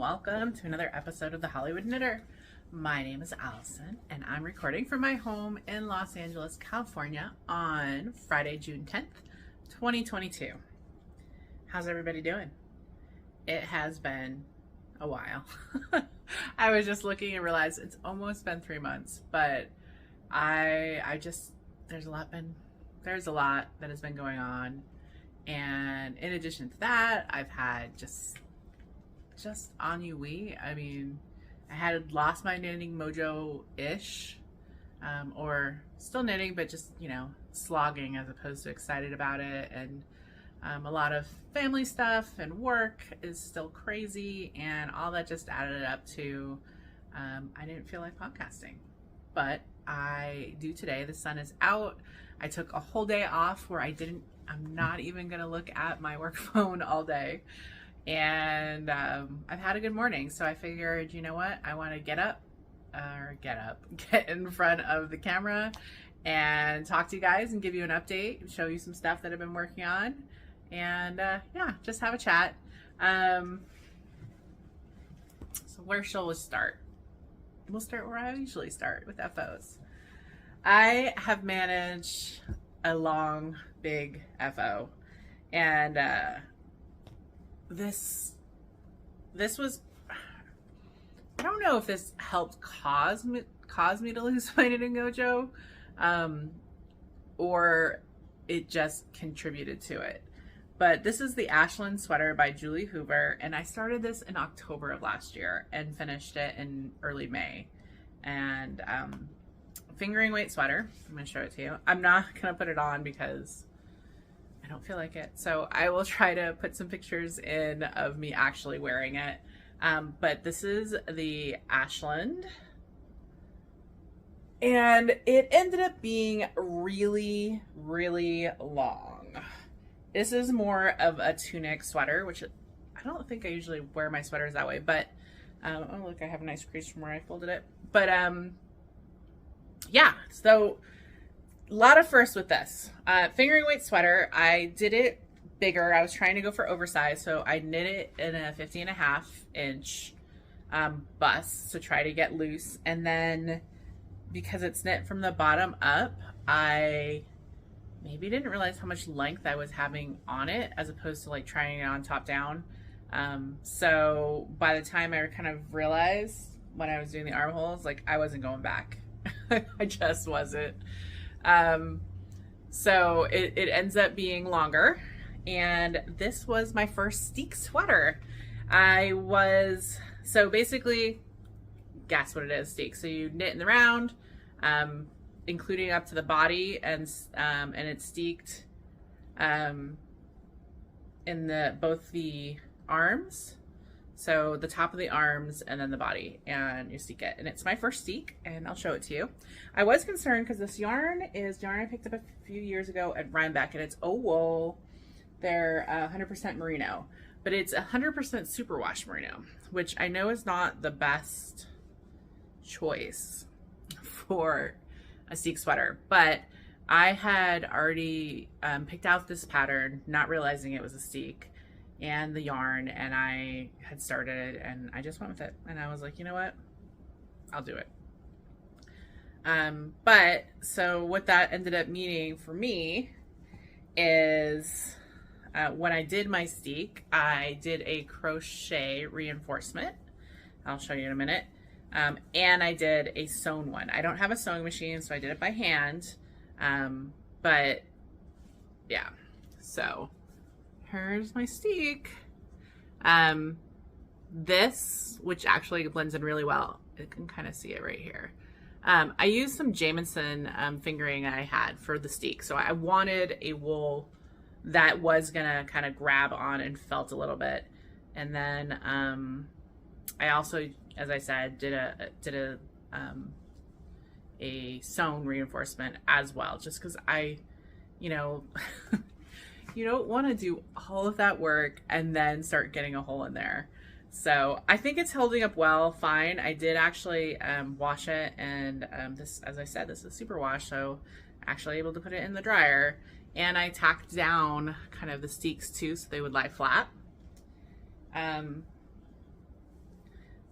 welcome to another episode of The Hollywood Knitter. My name is Allison, and I'm recording from my home in Los Angeles, California on Friday, June 10th, 2022. How's everybody doing? It has been a while. I was just looking and realized it's almost been 3 months, but there's a lot that has been going on. And in addition to that, I've had just ennui. I mean, I had lost my knitting mojo-ish, or still knitting, but just, slogging as opposed to excited about it. And a lot of family stuff and work is still crazy, and all that just added up to I didn't feel like podcasting. But I do today. The sun is out. I took a whole day off where I'm not even going to look at my work phone all day. And I've had a good morning. So I figured, you know what? I want to get in front of the camera and talk to you guys and give you an update, show you some stuff that I've been working on. And just have a chat. So where shall we start? We'll start where I usually start, with FOs. I have managed a long, big FO, and this was, I don't know if this helped cause me to lose my knitting mojo, or it just contributed to it. But this is the Ashland sweater by Julie Hoover, and I started this in October of last year and finished it in early May. And fingering weight sweater. I'm going to show it to you. I'm not going to put it on because I don't feel like it. So I will try to put some pictures in of me actually wearing it. But this is the Ashland. And it ended up being really, really long. This is more of a tunic sweater, which I don't think I usually wear my sweaters that way. But, oh look, I have a nice crease from where I folded it. But, yeah, so a lot of firsts with this. Fingering weight sweater, I did it bigger. I was trying to go for oversized, so I knit it in a 50.5 inch bust to try to get loose. And then because it's knit from the bottom up, I maybe didn't realize how much length I was having on it as opposed to like trying it on top down. So by the time I kind of realized when I was doing the armholes, like I wasn't going back. I just wasn't. So it ends up being longer, and this was my first steek sweater. So basically, guess what it is, steek. So you knit in the round, including up to the body, and it's steeked in both the arms. So the top of the arms and then the body, and you steek it. And it's my first steek, and I'll show it to you. I was concerned because this yarn is yarn I picked up a few years ago at Rhinebeck, and it's wool. They're 100% merino, but it's 100% superwash merino, which I know is not the best choice for a steek sweater. But I had already picked out this pattern, not realizing it was a steek, and the yarn, and I had started, and I just went with it, and I was like, you know what, I'll do it. But so what that ended up meaning for me is when I did my steek, I did a crochet reinforcement. I'll show you in a minute. And I did a sewn one. I don't have a sewing machine, so I did it by hand. But yeah, so here's my steek. This, which actually blends in really well, you can kind of see it right here. I used some Jamison fingering I had for the steek. So I wanted a wool that was gonna kind of grab on and felt a little bit. And then I also, as I said, did a sewn reinforcement as well, just because you don't want to do all of that work and then start getting a hole in there. So I think it's holding up well, fine. I did actually wash it, and this, as I said, this is super wash, so actually able to put it in the dryer. And I tacked down kind of the steeks too, so they would lie flat.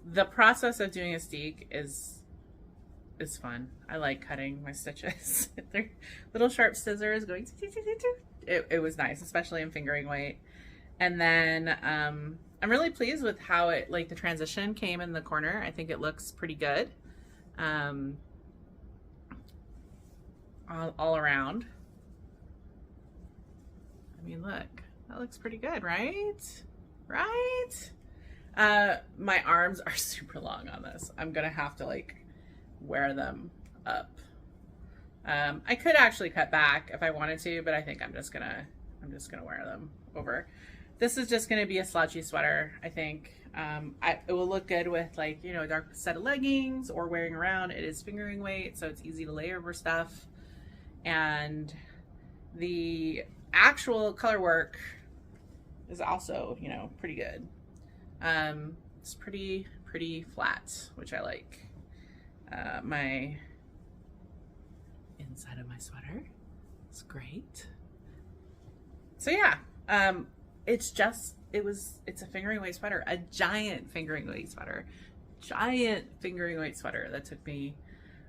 the process of doing a steek is fun. I like cutting my stitches. They're little sharp scissors going. It was nice, especially in fingering weight. And then I'm really pleased with how it, like, the transition came in the corner. I think it looks pretty good all around. I mean, look, that looks pretty good, right? Right? My arms are super long on this. I'm gonna have to like wear them up. I could actually cut back if I wanted to, but I think I'm just gonna wear them over. This is just gonna be a slouchy sweater, I think. It will look good with, like, you know, a dark set of leggings or wearing around. It is fingering weight, so it's easy to layer over stuff. And the actual color work is also, you know, pretty good. It's pretty flat, which I like. My inside of my sweater is great. So yeah, it's a fingering weight sweater, a giant fingering weight sweater that took me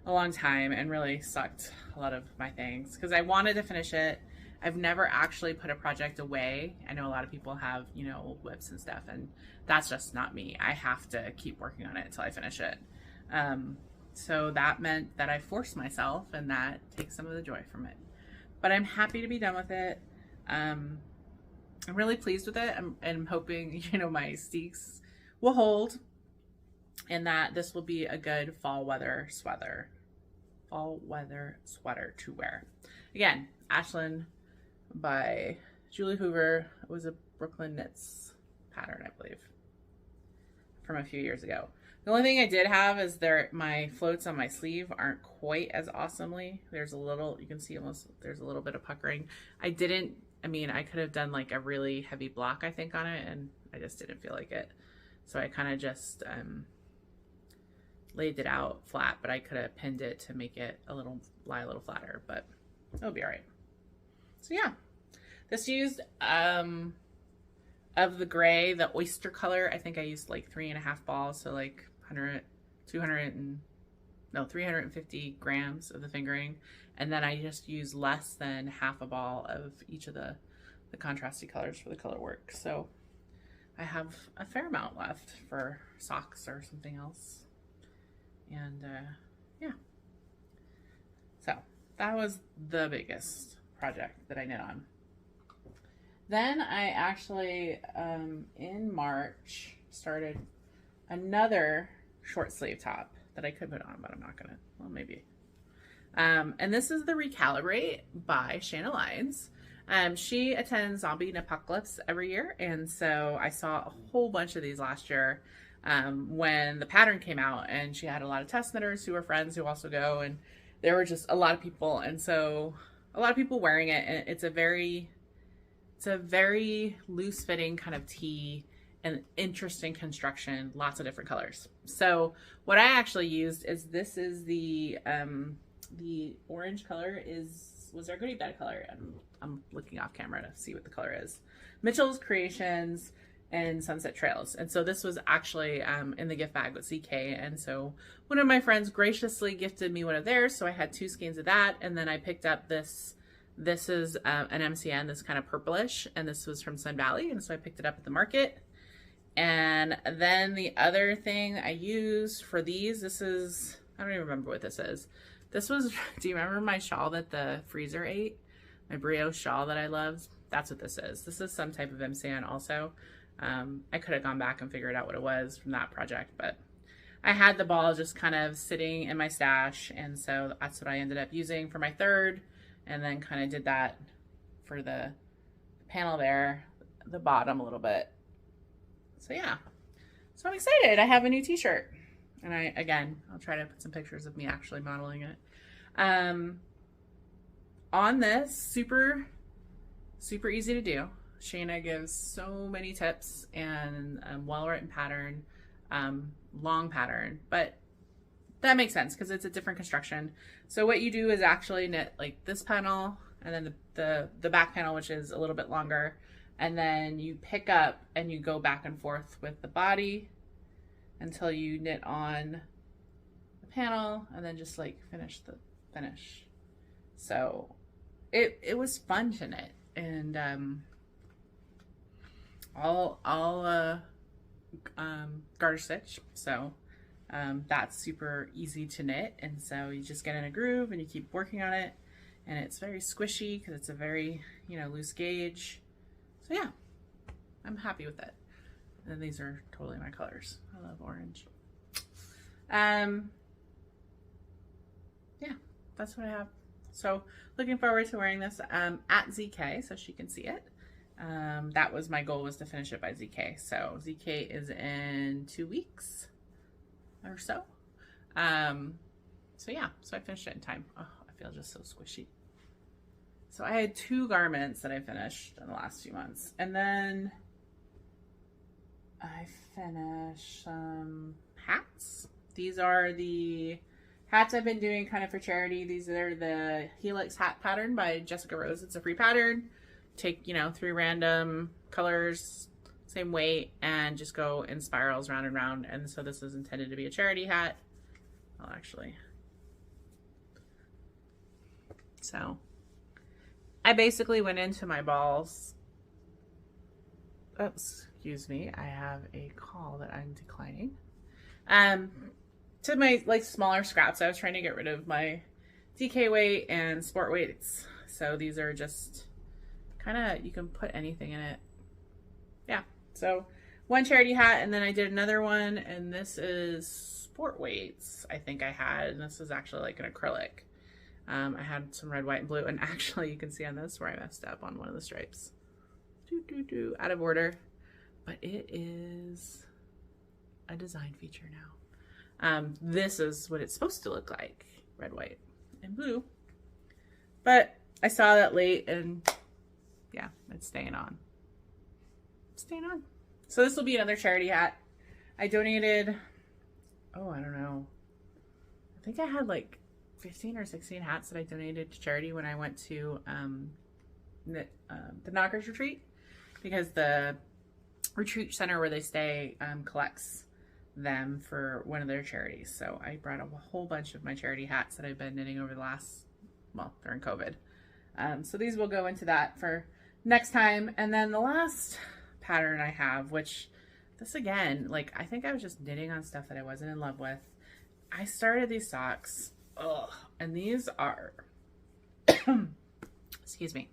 a long time and really sucked a lot of my things because I wanted to finish it. I've never actually put a project away. I know a lot of people have, you know, old whips and stuff, and that's just not me. I have to keep working on it until I finish it. So that meant that I forced myself, and that takes some of the joy from it. But I'm happy to be done with it. I'm really pleased with it. I'm hoping, you know, my steeks will hold and that this will be a good fall weather sweater to wear. Again, Ashland by Julie Hoover. It was a Brooklyn Knits pattern, I believe, from a few years ago. The only thing I did have is my floats on my sleeve aren't quite as awesomely. There's a little, you can see almost, there's a little bit of puckering. I could have done like a really heavy block, I think, on it, and I just didn't feel like it. So I kind of just laid it out flat, but I could have pinned it to make it lie a little flatter, but it'll be all right. So yeah, this used of the gray, the oyster color. I think I used like 3.5 balls, so like 350 grams of the fingering, and then I just used less than half a ball of each of the contrasty colors for the color work. So I have a fair amount left for socks or something else. And yeah, so that was the biggest project that I knit on. Then I actually, in March, started another short sleeve top that I could put on, but I'm not gonna, well, maybe. And this is the Recalibrate by Shayna Lyons. She attends Zombie Apocalypse every year, and so I saw a whole bunch of these last year when the pattern came out, and she had a lot of test knitters who were friends who also go, and there were just a lot of people, and so a lot of people wearing it, and it's a very loose fitting kind of tee and interesting construction, lots of different colors. So what I actually used is, this is the orange color was our goodie bag color. I'm looking off camera to see what the color is. Mitchell's Creations and Sunset Trails. And so this was actually in the gift bag with CK. And so one of my friends graciously gifted me one of theirs. So I had 2 skeins of that. And then I picked up this. This is an MCN, this kind of purplish, and this was from Sun Valley. And so I picked it up at the market. And then the other thing I used for these, this is, I don't even remember what this is. This was, do you remember my shawl that the freezer ate? My brioche shawl that I loved? That's what this is. This is some type of MCN also. I could have gone back and figured out what it was from that project, but I had the ball just kind of sitting in my stash, and so that's what I ended up using for my third, and then kind of did that for the panel there, the bottom a little bit. So yeah, so I'm excited. I have a new t-shirt, and I'll try to put some pictures of me actually modeling it. On this, super easy to do. Shayna gives so many tips, and well-written pattern, long pattern, but that makes sense because it's a different construction. So what you do is actually knit like this panel, and then the back panel, which is a little bit longer, and then you pick up and you go back and forth with the body, until you knit on the panel and then just like finish the finish. So it was fun to knit, and I'll garter stitch, so that's super easy to knit, and so you just get in a groove and you keep working on it, and it's very squishy because it's a very, you know, loose gauge. So yeah, I'm happy with it. And these are totally my colors. I love orange. Yeah, that's what I have. So looking forward to wearing this at ZK so she can see it. That was my goal, was to finish it by ZK. So ZK is in 2 weeks or so. So yeah, so I finished it in time. Oh, I feel just so squishy. So I had 2 garments that I finished in the last few months. And then I finished some hats. These are the hats I've been doing kind of for charity. These are the Helix hat pattern by Jessica Rose. It's a free pattern. Take, you know, 3 random colors, same weight, and just go in spirals round and round. And so this is intended to be a charity hat. I'll actually. So I basically went into my balls. Oops, excuse me. I have a call that I'm declining. To my like smaller scraps, I was trying to get rid of my DK weight and sport weights. So these are just kind of, you can put anything in it. Yeah. So one charity hat, and then I did another one, and this is sport weights I think I had, and this is actually like an acrylic. I had some red, white, and blue, and actually you can see on this where I messed up on one of the stripes. Out of order. But it is a design feature now. This is what it's supposed to look like. Red, white, and blue. But I saw that late, and yeah, it's staying on. It's staying on. So this will be another charity hat. I donated, oh, I don't know. I think I had like 15 or 16 hats that I donated to charity when I went to the Knockers retreat, because the retreat center where they stay collects them for one of their charities. So I brought a whole bunch of my charity hats that I've been knitting over the last, well, during COVID. So these will go into that for next time. And then the last pattern I have, which this again, like I think I was just knitting on stuff that I wasn't in love with. I started these socks. Ugh. And these are, excuse me.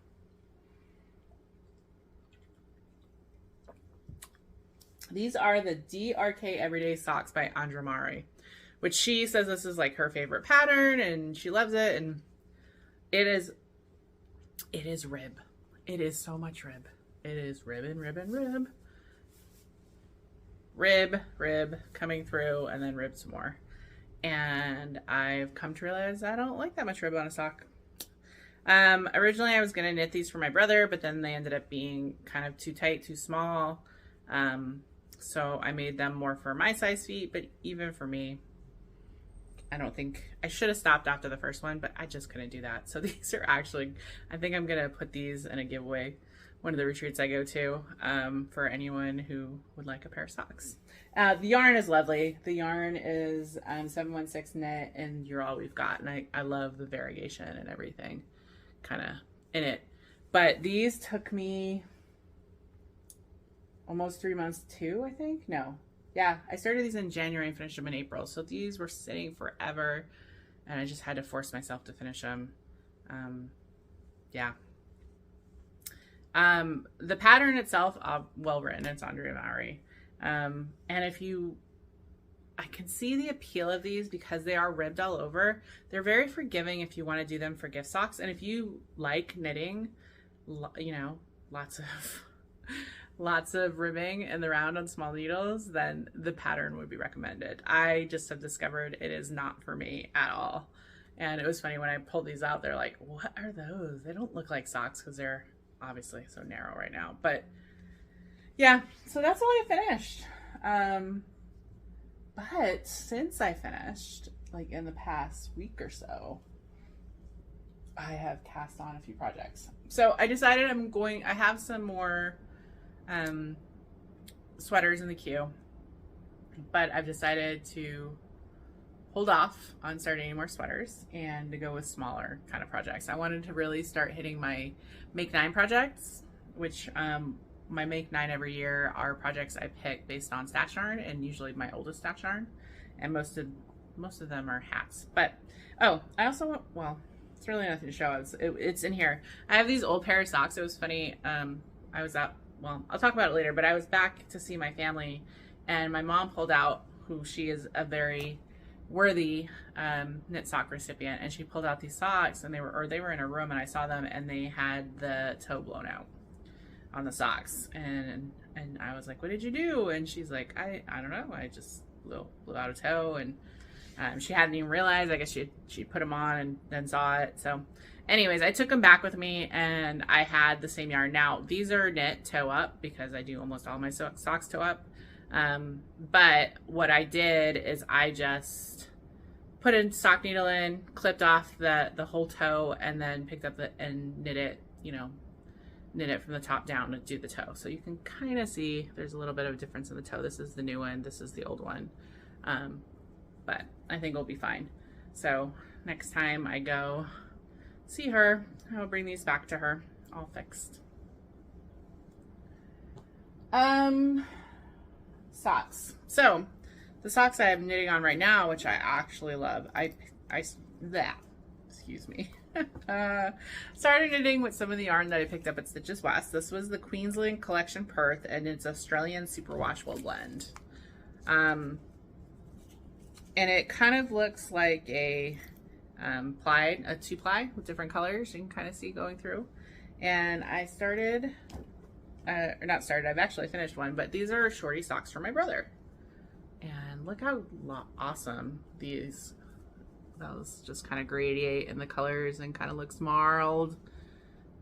These are the DRK Everyday Socks by Andra Mari, which she says this is like her favorite pattern and she loves it. And it is rib. It is so much rib. It is rib and rib and rib. Rib coming through, and then rib some more. And I've come to realize I don't like that much rib on a sock. Originally I was going to knit these for my brother, but then they ended up being kind of too tight, too small. So I made them more for my size feet, but even for me, I don't think, I should have stopped after the first one, but I just couldn't do that. So these are actually, I think I'm going to put these in a giveaway, one of the retreats I go to, for anyone who would like a pair of socks. The yarn is lovely. The yarn is 716 knit, and You're All We've Got. And I love the variation and everything kind of in it. But these took me almost 3 months too, I think. No. Yeah, I started these in January and finished them in April. So these were sitting forever, and I just had to force myself to finish them. Yeah. The pattern itself, well written. It's Andrea Mari. And I can see the appeal of these because they are ribbed all over. They're very forgiving if you want to do them for gift socks. And if you like knitting, you know, lots of ribbing in the round on small needles, then the pattern would be recommended. I just have discovered it is not for me at all. And it was funny when I pulled these out, they're like, what are those? They don't look like socks because they're obviously so narrow right now. But yeah, so that's all I finished. But since I finished, like in the past week or so, I have cast on a few projects. So I decided I have some more sweaters in the queue. but I've decided to hold off on starting any more sweaters and to go with smaller kind of projects. I wanted to really start hitting my Make 9 projects, which my Make 9 every year are projects I pick based on stash yarn, and usually my oldest stash yarn, and most of them are hats. But oh, I also, well, it's really nothing to show. It's in here. I have these old pair of socks. It was funny. I was out, well, I'll talk about it later, but I was back to see my family, and my mom pulled out, who she is a very worthy knit sock recipient, and she pulled out these socks, and they were in a room, and I saw them, and they had the toe blown out on the socks, and I was like, what did you do? And she's like, I don't know, I just blew out a toe. And she hadn't even realized. I guess she put them on and then saw it. So anyways, I took them back with me, and I had the same yarn. Now these are knit toe up because I do almost all my socks toe up. But what I did is I just put a sock needle in, clipped off the whole toe, and then picked up and knit it, knit it from the top down to do the toe. So you can kind of see there's a little bit of a difference in the toe. This is the new one, this is the old one. But I think it'll be fine. So next time I go see her, I'll bring these back to her all fixed. Socks. So the socks I have knitting on right now, which I actually love, excuse me. Started knitting with some of the yarn that I picked up at Stitches West. This was the Queensland Collection Perth, and it's Australian Superwashable blend. And it kind of looks like a ply, a 2-ply with different colors. You can kind of see going through. And I started, or not started, I've actually finished one, but these are shorty socks for my brother. And look how awesome those just kind of gradiate in the colors and kind of looks marled.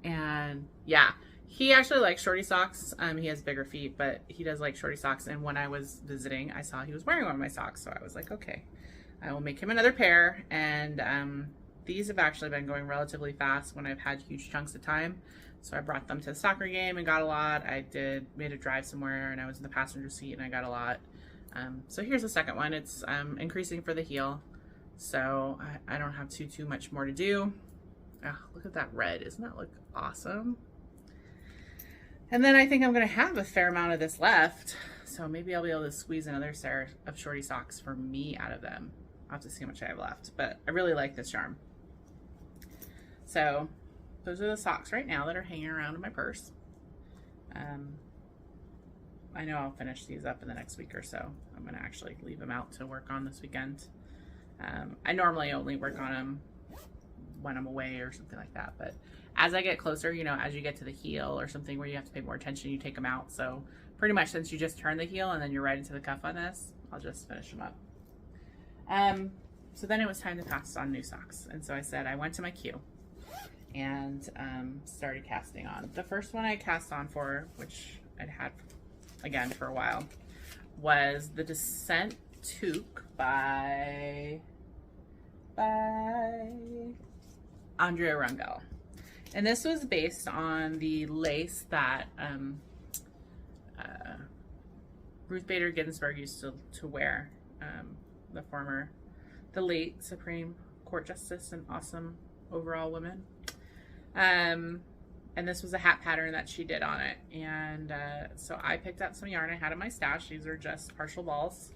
And yeah, he actually likes shorty socks. He has bigger feet, but he does like shorty socks. And when I was visiting, I saw he was wearing one of my socks. So I was like, okay, I will make him another pair. And these have actually been going relatively fast when I've had huge chunks of time. So I brought them to the soccer game and got a lot. I made a drive somewhere, and I was in the passenger seat and I got a lot. So here's the second one. It's increasing for the heel. So I don't have too much more to do. Oh, look at that red. Doesn't that look awesome? And then I think I'm going to have a fair amount of this left. So maybe I'll be able to squeeze another pair of shorty socks for me out of them. I'll have to see how much I have left. But I really like this yarn. So those are the socks right now that are hanging around in my purse. I know I'll finish these up in the next week or so. I'm going to actually leave them out to work on this weekend. I normally only work on them when I'm away or something like that, but as I get closer, as you get to the heel or something where you have to pay more attention, you take them out. So pretty much since you just turn the heel and then you're right into the cuff on this, I'll just finish them up. So then it was time to cast on new socks. And so I said, I went to my queue and started casting on. The first one I cast on for, which I'd had again for a while, was the Descent Toque by Andrea Rangel. And this was based on the lace that Ruth Bader Ginsburg used to wear, the late Supreme Court Justice and awesome overall woman. And this was a hat pattern that she did on it. And so I picked up some yarn I had in my stash. These are just partial balls.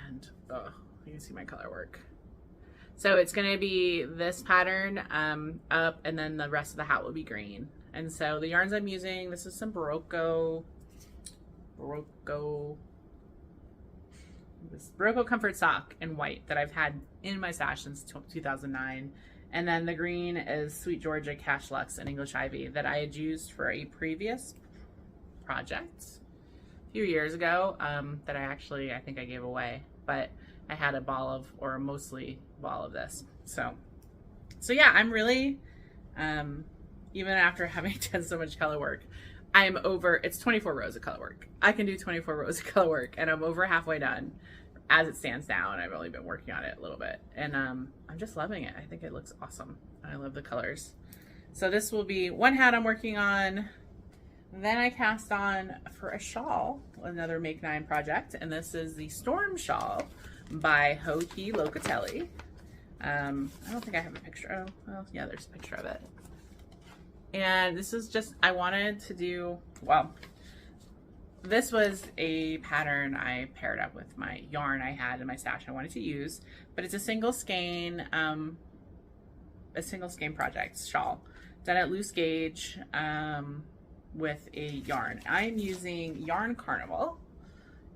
And you can see my color work. So it's going to be this pattern up, and then the rest of the hat will be green. And so the yarns I'm using, this is some Barocco Comfort Sock in white that I've had in my stash since 2009. And then the green is Sweet Georgia Cash Luxe and English Ivy that I had used for a previous project a few years ago that I think I gave away. But I had a ball of, or mostly ball of this. So yeah, I'm really, even after having done so much color work, I'm over, it's 24 rows of color work. I can do 24 rows of color work, and I'm over halfway done as it stands now, and I've only been working on it a little bit. And I'm just loving it. I think it looks awesome. I love the colors. So this will be one hat I'm working on. Then I cast on for a shawl, another Make 9 project, and this is the Storm Shawl by Joji Locatelli. I don't think I have a picture. Oh, well, yeah, there's a picture of it. And this is just, I wanted to do, well, this was a pattern I paired up with my yarn I had in my stash I wanted to use, but it's a single skein project shawl done at loose gauge with a yarn. I'm using Yarn Carnival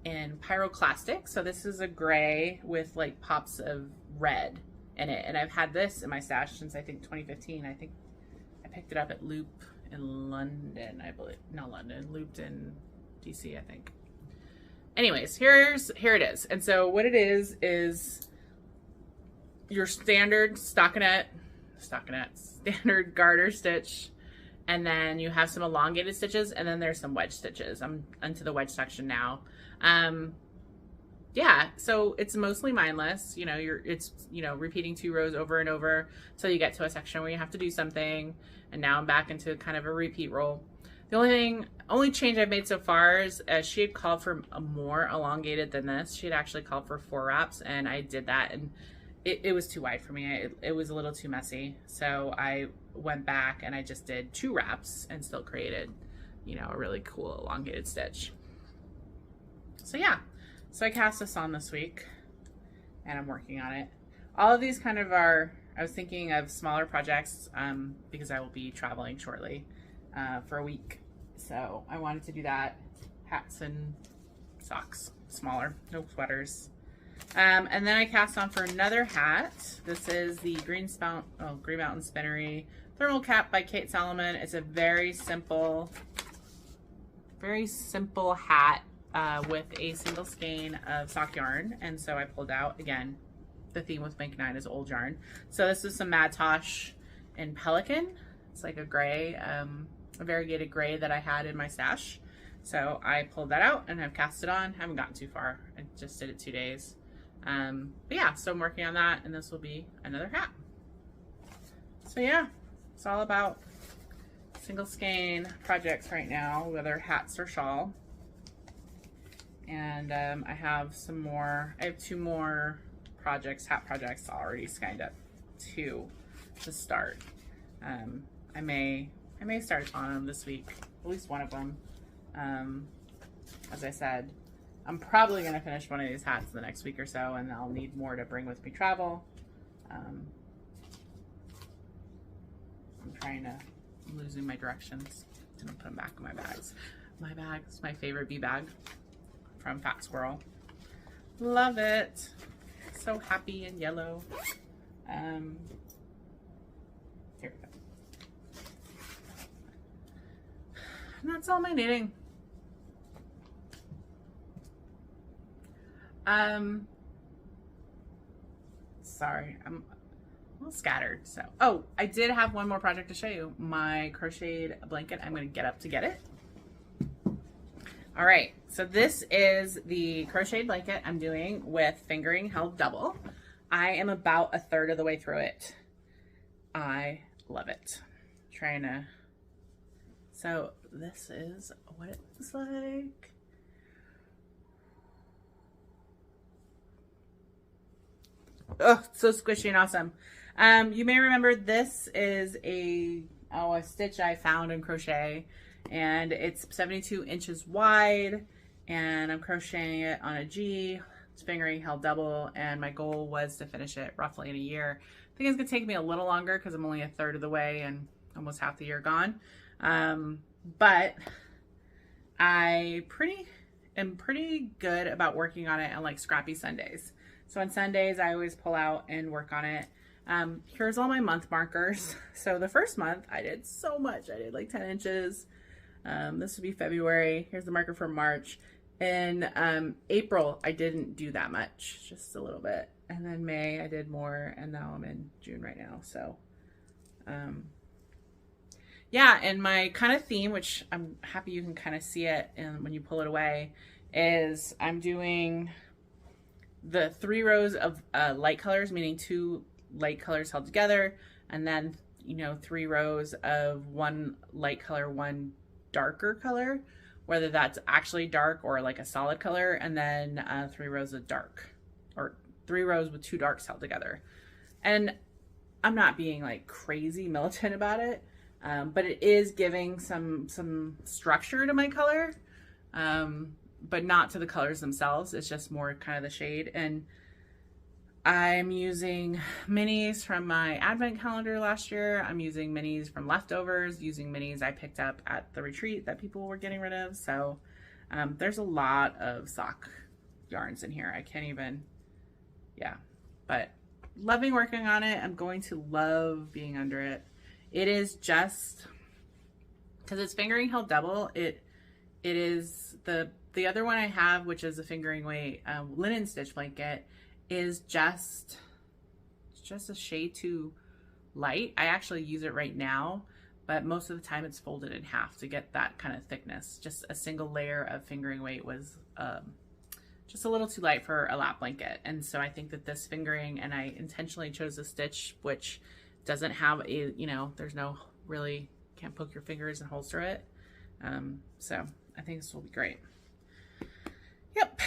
in Pyroclastic. So this is a gray with like pops of red in it, and I've had this in my stash since I think 2015. I think I picked it up at Loop in London, I believe. Not London, Looped in DC, I think. Anyways, here it is. And so what it is your standard stockinette, standard garter stitch, and then you have some elongated stitches, and then there's some wedge stitches. I'm into the wedge section now. Yeah, so it's mostly mindless. You know, it's repeating 2 rows over and over till you get to a section where you have to do something. And now I'm back into kind of a repeat roll. The only change I've made so far is she had called for a more elongated than this. She had actually called for 4 wraps, and I did that, and it was too wide for me. It was a little too messy. So I went back and I just did 2 wraps and still created, a really cool elongated stitch. So yeah, so I cast this on this week and I'm working on it. All of these kind of are, I was thinking of smaller projects because I will be traveling shortly for a week. So I wanted to do that. Hats and socks, smaller, no sweaters. And then I cast on for another hat. This is the Green Mountain Spinnery Thermal Cap by Kate Salomon. It's a very simple hat with a single skein of sock yarn. And so I pulled out, again, the theme with Make 9 is old yarn. So this is some Mad Tosh in Pelican. It's like a gray, a variegated gray that I had in my stash. So I pulled that out and I've cast it on. Haven't gotten too far. I just did it 2 days. But yeah, so I'm working on that, and this will be another hat. So yeah, it's all about single skein projects right now, whether hats or shawl. And I have 2 more projects, hat projects already skeined up to start. I may start on them this week, at least one of them. As I said, I'm probably going to finish one of these hats in the next week or so, and I'll need more to bring with me travel. I'm losing my directions. Didn't put them back in my bags. My bag is my favorite bee bag from Fat Squirrel. Love it. So happy and yellow. Here we go. And that's all my knitting. Sorry, I'm a little scattered. So, oh, I did have one more project to show you. My crocheted blanket. I'm going to get up to get it. All right, so this is the crocheted blanket I'm doing with fingering held double. I am about 1/3 of the way through it. I love it. So this is what it looks like. Oh, so squishy and awesome. You may remember this is a stitch I found in crochet, and it's 72 inches wide, and I'm crocheting it on a G. It's fingering held double, and my goal was to finish it roughly in a year. I think it's gonna take me a little longer because I'm only 1/3 of the way and almost half the year gone. But I am pretty good about working on it on like scrappy Sundays. So on Sundays, I always pull out and work on it. Here's all my month markers. So the first month, I did so much. I did like 10 inches. This would be February. Here's the marker for March. In April, I didn't do that much, just a little bit. And then May, I did more, and now I'm in June right now. So, yeah, and my kind of theme, which I'm happy you can kind of see it and when you pull it away, is I'm doing the 3 rows of light colors, meaning 2 light colors held together, and then 3 rows of 1 light color, 1 darker color, whether that's actually dark or like a solid color, and then 3 rows of dark, or 3 rows with 2 darks held together. And I'm not being like crazy militant about it, but it is giving some structure to my color, but not to the colors themselves. It's just more kind of the shade. And I'm using minis from my advent calendar last year. I'm using minis from leftovers, using minis I picked up at the retreat that people were getting rid of. So there's a lot of sock yarns in here. I can't even, yeah, but loving working on it. I'm going to love being under it. It is just, because it's fingering held double, it is the other one I have, which is a fingering weight linen stitch blanket, is just a shade too light. I actually use it right now, but most of the time it's folded in half to get that kind of thickness. Just a single layer of fingering weight was just a little too light for a lap blanket. And so I think that this fingering, and I intentionally chose a stitch which doesn't have a, you know, there's no really, can't poke your fingers and holster it. So I think this will be great. Yep.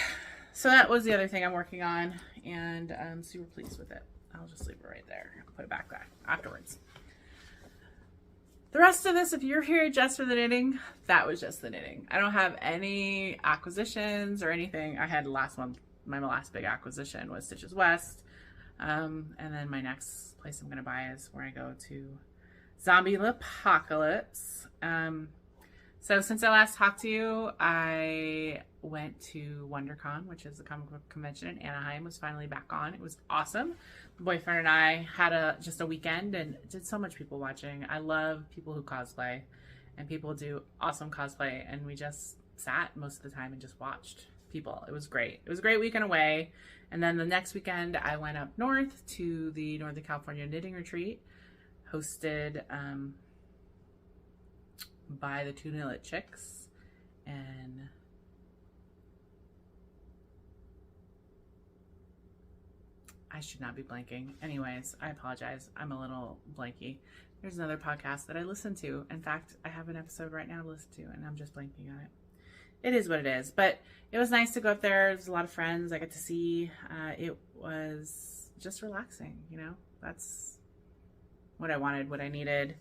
So that was the other thing I'm working on, and I'm super pleased with it. I'll just leave it right there. I'll put it back afterwards. The rest of this, if you're here just for the knitting, that was just the knitting. I don't have any acquisitions or anything. I had last month, my last big acquisition was Stitches West. And then my next place I'm going to buy is where I go to Zombie Apocalypse. So since I last talked to you, I went to WonderCon, which is the comic book convention in Anaheim. It was finally back on. It was awesome. My boyfriend and I had just a weekend and did so much people watching. I love people who cosplay, and people do awesome cosplay, and we just sat most of the time and just watched people. It was great. It was a great weekend away. And then the next weekend I went up north to the Northern California Knitting Retreat, hosted by the Two Knit Chicks, and I should not be blanking. Anyways, I apologize. I'm a little blanky. There's another podcast that I listen to. In fact, I have an episode right now to listen to, and I'm just blanking on it. It is what it is, but it was nice to go up there. There's a lot of friends I got to see. It was just relaxing, you know. That's what I wanted, what I needed.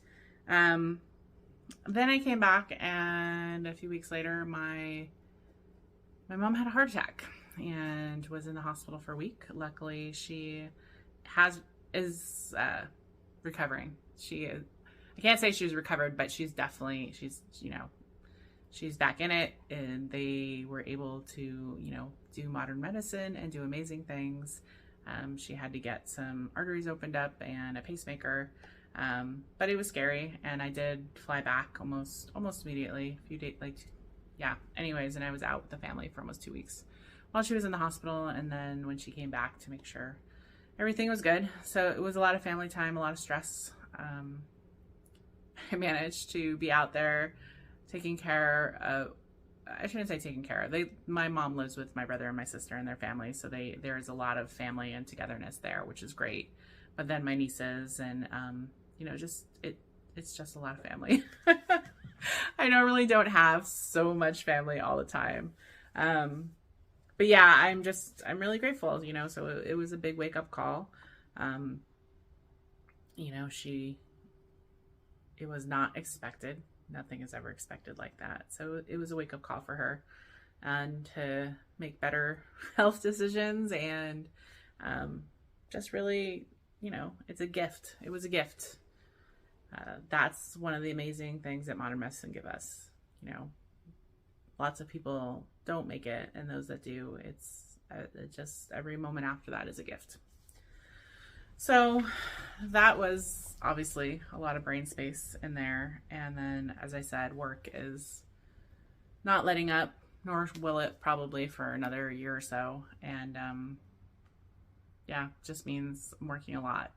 Then I came back, and a few weeks later, my mom had a heart attack and was in the hospital for a week. Luckily, she is recovering. I can't say she's recovered, but she's back in it, and they were able to, do modern medicine and do amazing things. She had to get some arteries opened up and a pacemaker. But it was scary, and I did fly back almost immediately, a few days, anyways, and I was out with the family for almost 2 weeks while she was in the hospital, and then when she came back to make sure everything was good. So it was a lot of family time, a lot of stress. I managed to be out there taking care of, I shouldn't say taking care of, my mom lives with my brother and my sister and their family, so there's a lot of family and togetherness there, which is great. But then my nieces and, it's just a lot of family. I normally don't have so much family all the time. But yeah, I'm really grateful, so it was a big wake up call. It was not expected. Nothing is ever expected like that. So it was a wake up call for her, and to make better health decisions, and just really, it's a gift. It was a gift. That's one of the amazing things that modern medicine give us. Lots of people don't make it, and those that do, it's just every moment after that is a gift. So that was obviously a lot of brain space in there. And then, as I said, work is not letting up, nor will it probably for another year or so. And just means I'm working a lot.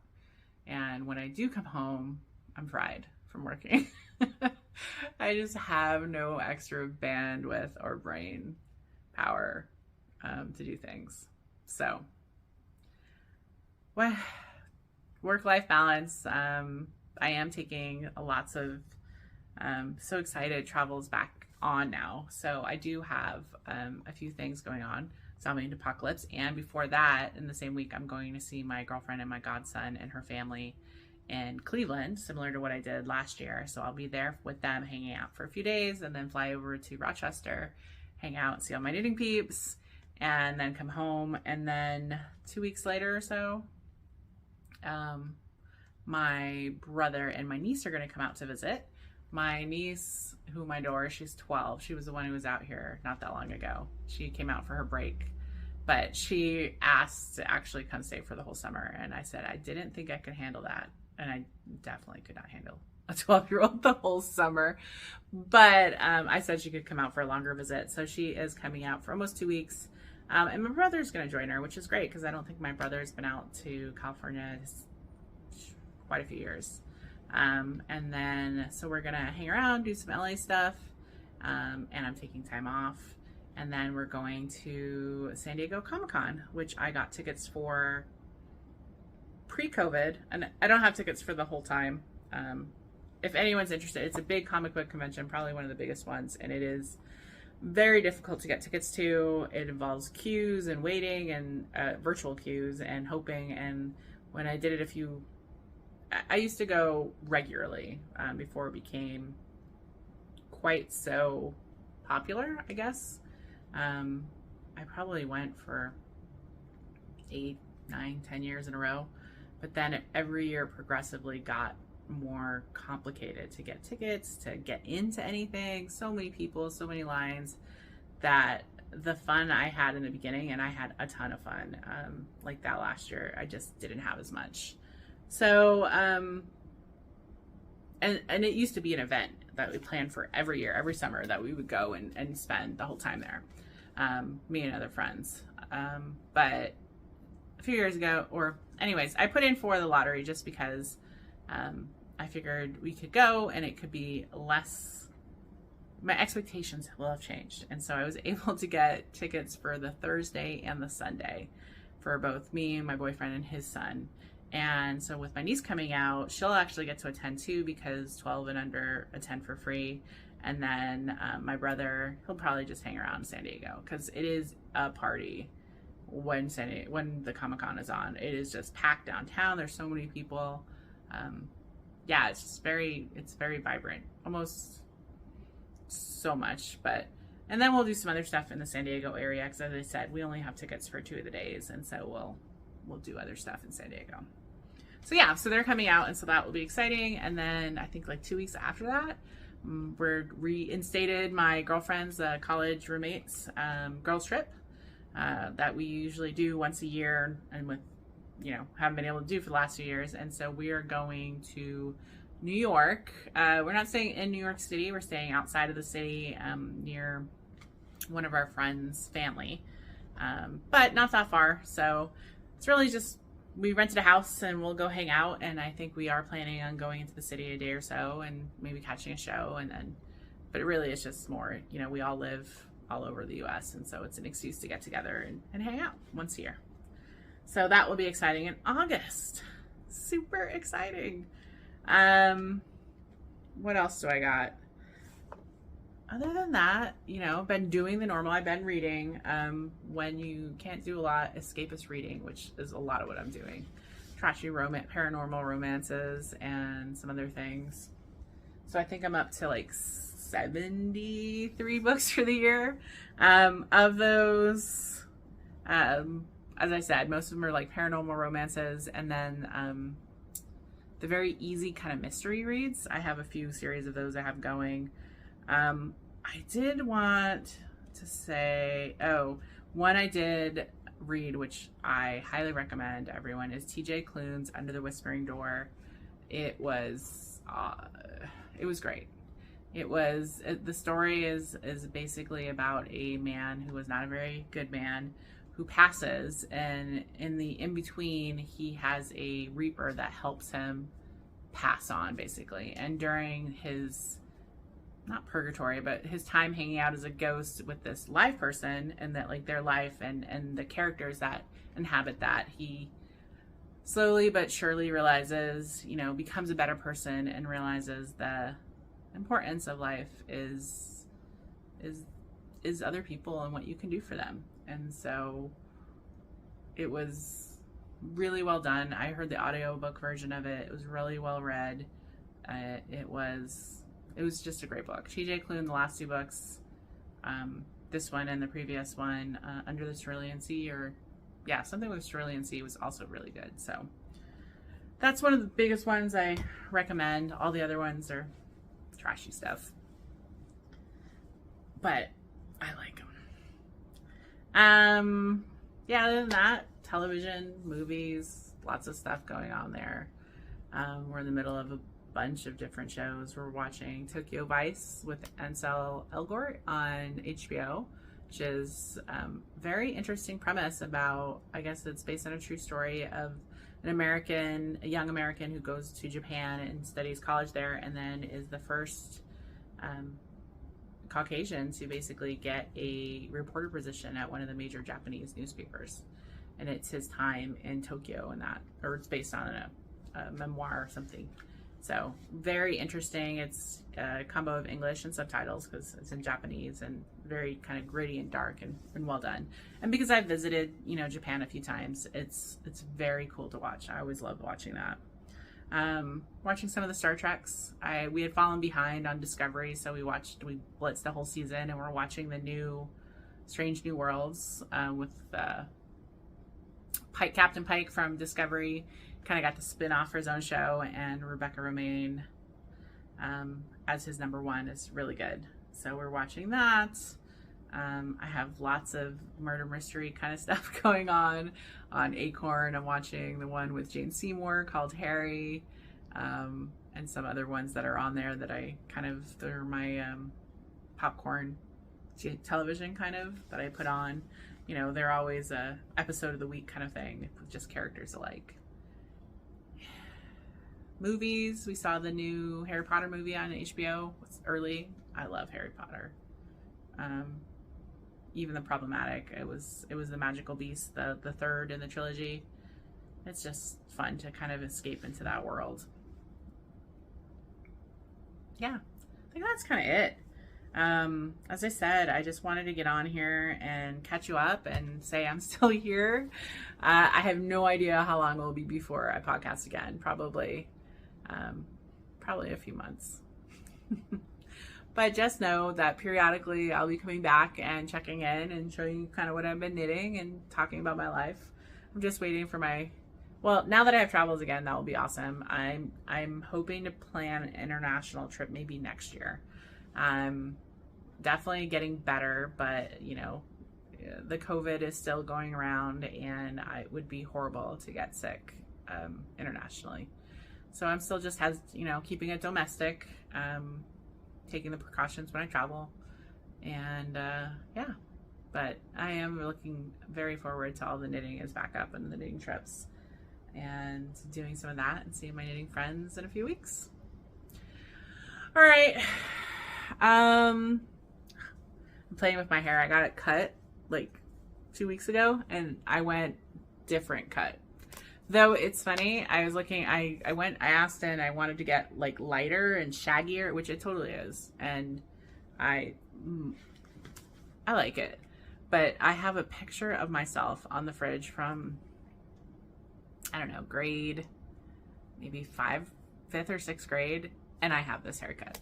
And when I do come home, I'm fried from working. I just have no extra bandwidth or brain power to do things. So, work-life balance. I am taking lots of So excited. Travel's back on now. So I do have a few things going on. Zombie Apocalypse. And before that, in the same week, I'm going to see my girlfriend and my godson and her family in Cleveland, similar to what I did last year. So I'll be there with them hanging out for a few days and then fly over to Rochester, hang out, see all my knitting peeps, and then come home. And then 2 weeks later or so, my brother and my niece are going to come out to visit. My niece, whom I adore, she's 12. She was the one who was out here not that long ago. She came out for her break, but she asked to actually come stay for the whole summer. And I said, I didn't think I could handle that. And I definitely could not handle a 12-year-old the whole summer. But I said she could come out for a longer visit. So she is coming out for almost 2 weeks. And my brother's going to join her, which is great because I don't think my brother's been out to California quite a few years. And then, so we're going to hang around, do some LA stuff. And I'm taking time off. And then we're going to San Diego Comic-Con, which I got tickets for pre-COVID. And I don't have tickets for the whole time. If anyone's interested, it's a big comic book convention, probably one of the biggest ones. And it is very difficult to get tickets to. It involves queues and waiting and virtual queues and hoping. And when I did it I used to go regularly before it became quite so popular, I guess. I probably went for 8, 9, 10 years in a row. But then every year progressively got more complicated to get tickets, to get into anything. So many people, so many lines, that the fun I had in the beginning, and I had a ton of fun, like that last year, I just didn't have as much. So, and it used to be an event that we planned for every year, every summer, that we would go and spend the whole time there, me and other friends. But a few years ago, or anyways, I put in for the lottery just because I figured we could go and it could be less, my expectations will have changed. And so I was able to get tickets for the Thursday and the Sunday for both me and my boyfriend and his son. And so with my niece coming out, she'll actually get to attend too, because 12 and under attend for free. And then my brother, he'll probably just hang around San Diego because it is a party when the Comic-Con is on. It is just packed downtown. There's so many people. Yeah, it's just very vibrant, almost so much. And then we'll do some other stuff in the San Diego area because, as I said, we only have tickets for 2 of the days, and so we'll do other stuff in San Diego. So yeah, so they're coming out, and so that will be exciting. And then I think like 2 weeks after that, we're reinstated my girlfriend's college roommates girls trip that we usually do once a year, and with haven't been able to do for the last few years. And so we are going to New York. We're not staying in New York City. We're staying outside of the city, near one of our friends' family, but not that far. So it's really just, we rented a house and we'll go hang out. And I think we are planning on going into the city a day or so and maybe catching a show. And then, but it really is just more, we all live all over the US. And so it's an excuse to get together and hang out once a year. So that will be exciting in August. Super exciting. What else do I got? Other than that, been doing the normal. I've been reading. When you can't do a lot, escapist reading, which is a lot of what I'm doing. Trashy paranormal romances and some other things. So I think I'm up to like 73 books for the year. Of those, as I said, most of them are like paranormal romances, and then the very easy kind of mystery reads. I have a few series of those I have going. I did want to say, one I did read, which I highly recommend everyone, is TJ Klune's Under the Whispering Door. It was great. The story is basically about a man who was not a very good man who passes, and in the in-between he has a reaper that helps him pass on, basically. And during his, not purgatory, but his time hanging out as a ghost with this live person, and that like their life and the characters that inhabit that, he slowly but surely realizes, becomes a better person and realizes the importance of life is other people and what you can do for them. And so it was really well done. I heard the audiobook version of it. It was really well read. It was just a great book. TJ Klune, the last two books, this one and the previous one, Under the Cerulean Sea, or yeah, something with Cerulean Sea, was also really good. So that's one of the biggest ones I recommend. All the other ones are trashy stuff, but I like them. Yeah, other than that, television, movies, lots of stuff going on there. We're in the middle of a bunch of different shows. We're watching Tokyo Vice with Ansel Elgort on HBO, which is very interesting premise about, I guess it's based on a true story of a young American who goes to Japan and studies college there, and then is the first Caucasian to basically get a reporter position at one of the major Japanese newspapers. And it's his time in Tokyo, and that, or it's based on a memoir or something. So very interesting. It's a combo of English and subtitles because it's in Japanese, and very kind of gritty and dark and well done. And because I've visited, Japan a few times, it's very cool to watch. I always love watching that. Watching some of the Star Treks. We had fallen behind on Discovery, so we blitzed the whole season, and we're watching the new Strange New Worlds with Captain Pike from Discovery. Kind of got to spin off his own show, and Rebecca Romijn as his number one is really good. So we're watching that. I have lots of murder mystery kind of stuff going on Acorn. I'm watching the one with Jane Seymour called Harry, and some other ones that are on there that they're my popcorn television kind of that I put on. They're always a episode of the week kind of thing with just characters alike. Movies, we saw the new Harry Potter movie on HBO. It's early. I love Harry Potter. Even the problematic, it was the Magical Beast, the third in the trilogy. It's just fun to kind of escape into that world. Yeah, I think that's kind of it. As I said, I just wanted to get on here and catch you up and say I'm still here. I have no idea how long it will be before I podcast again. Probably a few months. But just know that periodically I'll be coming back and checking in and showing you kind of what I've been knitting and talking about my life. I'm just waiting for now that I have travels again, that will be awesome. I'm hoping to plan an international trip maybe next year. I'm definitely getting better, but the COVID is still going around, and it would be horrible to get sick internationally. So I'm still just keeping it domestic, taking the precautions when I travel, and yeah. But I am looking very forward to all the knitting is back up and the knitting trips, and doing some of that and seeing my knitting friends in a few weeks. All right. I'm playing with my hair. I got it cut like 2 weeks ago, and I went different cut. Though it's funny, I was looking, I asked, and I wanted to get like lighter and shaggier, which it totally is. And I like it. But I have a picture of myself on the fridge from, I don't know, grade, maybe 5th or 6th grade. And I have this haircut.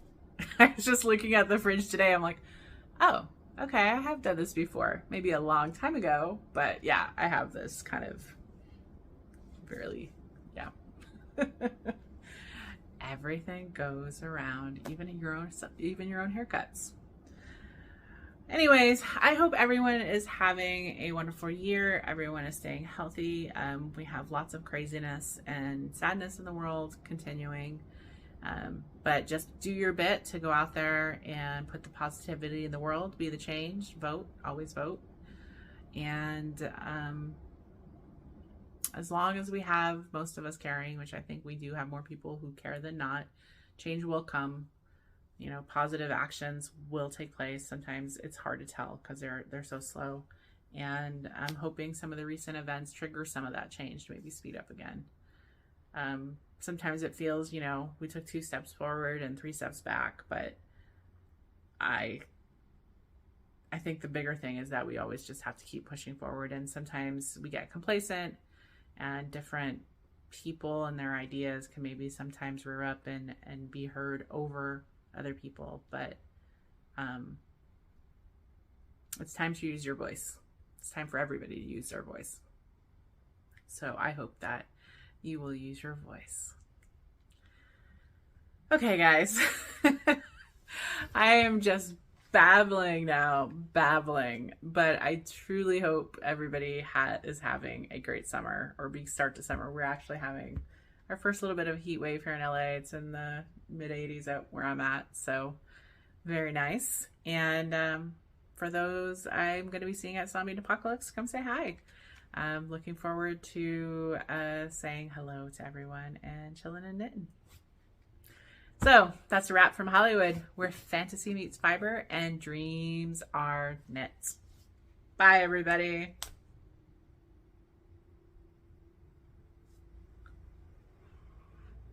I was just looking at the fridge today. I'm like, oh, okay, I have done this before. Maybe a long time ago. But yeah, I have this kind of barely, yeah. Everything goes around, even your own haircuts. Anyways, I hope everyone is having a wonderful year. Everyone is staying healthy. We have lots of craziness and sadness in the world continuing. But just do your bit to go out there and put the positivity in the world, be the change, vote, always vote. And as long as we have most of us caring, which I think we do have more people who care than not, change will come. Positive actions will take place. Sometimes it's hard to tell because they're so slow. And I'm hoping some of the recent events trigger some of that change to maybe speed up again. Sometimes it feels, you know, we took 2 steps forward and 3 steps back, but I think the bigger thing is that we always just have to keep pushing forward. And sometimes we get complacent, and different people and their ideas can maybe sometimes rear up and be heard over other people. But it's time to use your voice. It's time for everybody to use their voice. So I hope that you will use your voice. Okay, guys. I am just babbling now, but I truly hope everybody is having a great summer, or big start to summer. We're actually having our first little bit of a heat wave here in LA. It's in the mid 80s out where I'm at, so very nice. And for those I'm going to be seeing at Zombie Apocalypse, come say hi. I'm looking forward to saying hello to everyone and chilling and knitting. So that's a wrap from Hollywood, where fantasy meets fiber and dreams are knit. Bye, everybody.